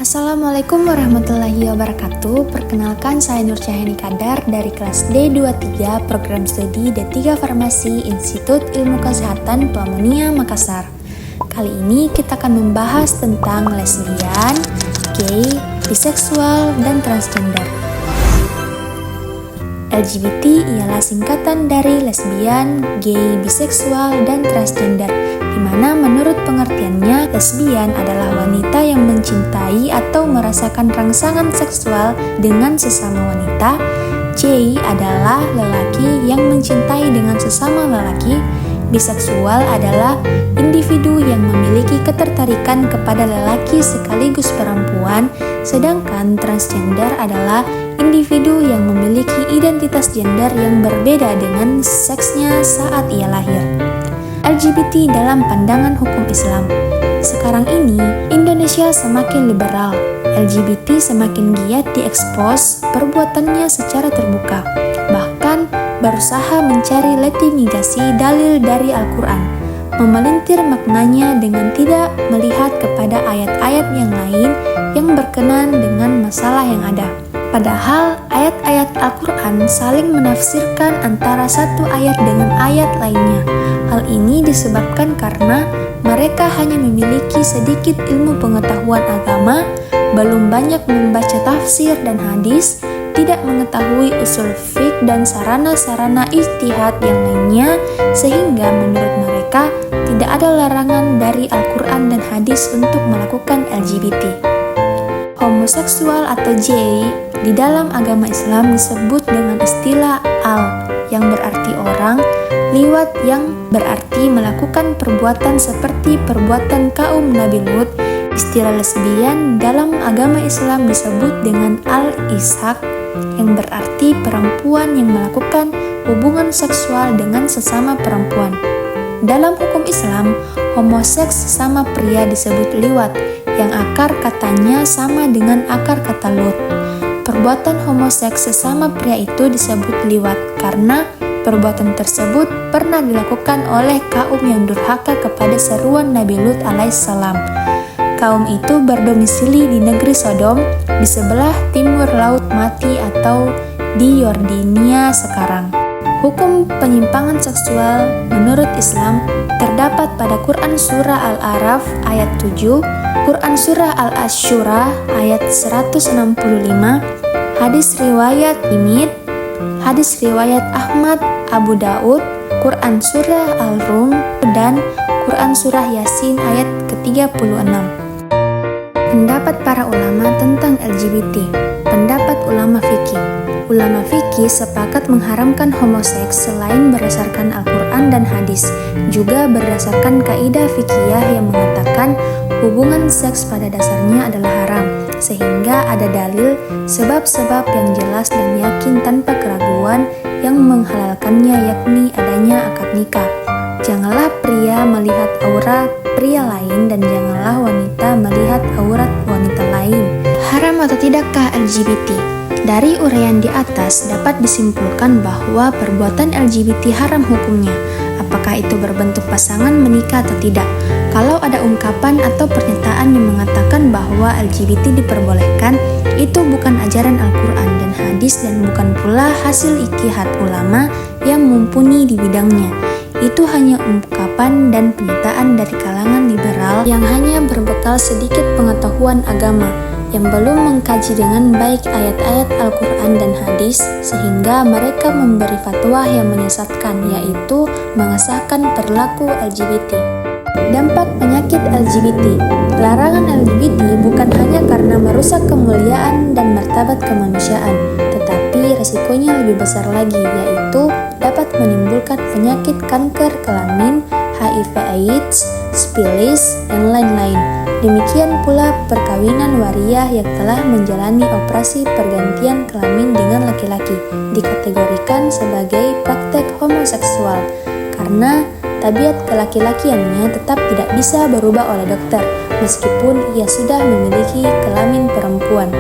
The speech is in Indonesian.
Assalamualaikum warahmatullahi wabarakatuh. Perkenalkan, saya Nur Cahyani Kadar dari kelas D23 Program Studi D3 Farmasi Institut Ilmu Kesehatan Pneumonia Makassar. Kali ini kita akan membahas tentang lesbian, gay, biseksual, dan transgender. LGBT ialah singkatan dari lesbian, gay, biseksual, dan transgender, di mana menurut pengertiannya, lesbian adalah wanita yang mencintai atau merasakan rangsangan seksual dengan sesama wanita. J adalah lelaki yang mencintai dengan sesama lelaki. Biseksual adalah individu yang memiliki ketertarikan kepada lelaki sekaligus perempuan, sedangkan transgender adalah individu yang memiliki identitas gender yang berbeda dengan seksnya saat ia lahir. LGBT dalam pandangan hukum Islam. Sekarang ini, Indonesia semakin liberal. LGBT semakin giat diekspos perbuatannya secara terbuka, bahkan berusaha mencari legitimasi dalil dari Al-Quran, memelintir maknanya dengan tidak melihat kepada ayat-ayat yang lain yang berkenaan dengan masalah yang ada. Padahal ayat-ayat Al-Quran saling menafsirkan antara satu ayat dengan ayat lainnya. Hal ini disebabkan karena mereka hanya memiliki sedikit ilmu pengetahuan agama, belum banyak membaca tafsir dan hadis, tidak mengetahui usul fiqh dan sarana-sarana ijtihad yang lainnya, sehingga menurut mereka tidak ada larangan dari Al-Quran dan hadis untuk melakukan LGBT. Homoseksual atau J di dalam agama Islam disebut dengan istilah al, yang berarti orang, liwat yang berarti melakukan perbuatan seperti perbuatan kaum Nabi Lut. Istilah lesbian dalam agama Islam disebut dengan al-ishaq, yang berarti perempuan yang melakukan hubungan seksual dengan sesama perempuan. Dalam hukum Islam, homoseks sesama pria disebut liwat, yang akar katanya sama dengan akar kata Lut. Perbuatan homoseks sesama pria itu disebut liwat karena perbuatan tersebut pernah dilakukan oleh kaum yang durhaka kepada seruan Nabi Lut alaihissalam. Kaum itu berdomisili di negeri Sodom di sebelah timur Laut Mati atau di Yordania sekarang. Hukum penyimpangan seksual menurut Islam terdapat pada Quran Surah Al-A'raf ayat 7, Quran Surah Al-Asyura ayat 165, hadis riwayat Imid, hadis riwayat Ahmad, Abu Daud, Quran Surah Al-Rum, dan Quran Surah Yasin ayat ke-36. Pendapat para ulama tentang LGBT. Pendapat ulama fikih. Ulama fikih sepakat mengharamkan homoseks selain berdasarkan Al-Quran dan hadis, juga berdasarkan kaidah fikih yang mengatakan hubungan seks pada dasarnya adalah haram, sehingga ada dalil sebab-sebab yang jelas dan yakin tanpa keraguan yang menghalalkannya, yakni adanya akad nikah. Janganlah pria melihat aurat pria lain dan janganlah wanita melihat aurat wanita lain. Haram atau tidakkah LGBT? Dari uraian di atas dapat disimpulkan bahwa perbuatan LGBT haram hukumnya, apakah itu berbentuk pasangan menikah atau tidak. Kalau ada ungkapan atau pernyataan yang mengatakan bahwa LGBT diperbolehkan, itu bukan ajaran Al-Quran dan hadis dan bukan pula hasil ijtihad ulama yang mumpuni di bidangnya. Itu hanya ungkapan dan pernyataan dari kalangan liberal yang hanya berbekal sedikit pengetahuan agama, yang belum mengkaji dengan baik ayat-ayat Al-Quran dan hadis, sehingga mereka memberi fatwa yang menyesatkan, yaitu mengesahkan perilaku LGBT. Dampak penyakit LGBT. Larangan LGBT bukan hanya karena merusak kemuliaan dan martabat kemanusiaan, tetapi resikonya lebih besar lagi, yaitu dapat menimbulkan penyakit kanker kelamin, HIV/AIDS, sifilis, dan lain-lain. Demikian pula perkawinan waria yang telah menjalani operasi pergantian kelamin dengan laki-laki dikategorikan sebagai praktek homoseksual karena tabiat kelaki-lakiannya tetap tidak bisa berubah oleh dokter meskipun ia sudah memiliki kelamin perempuan.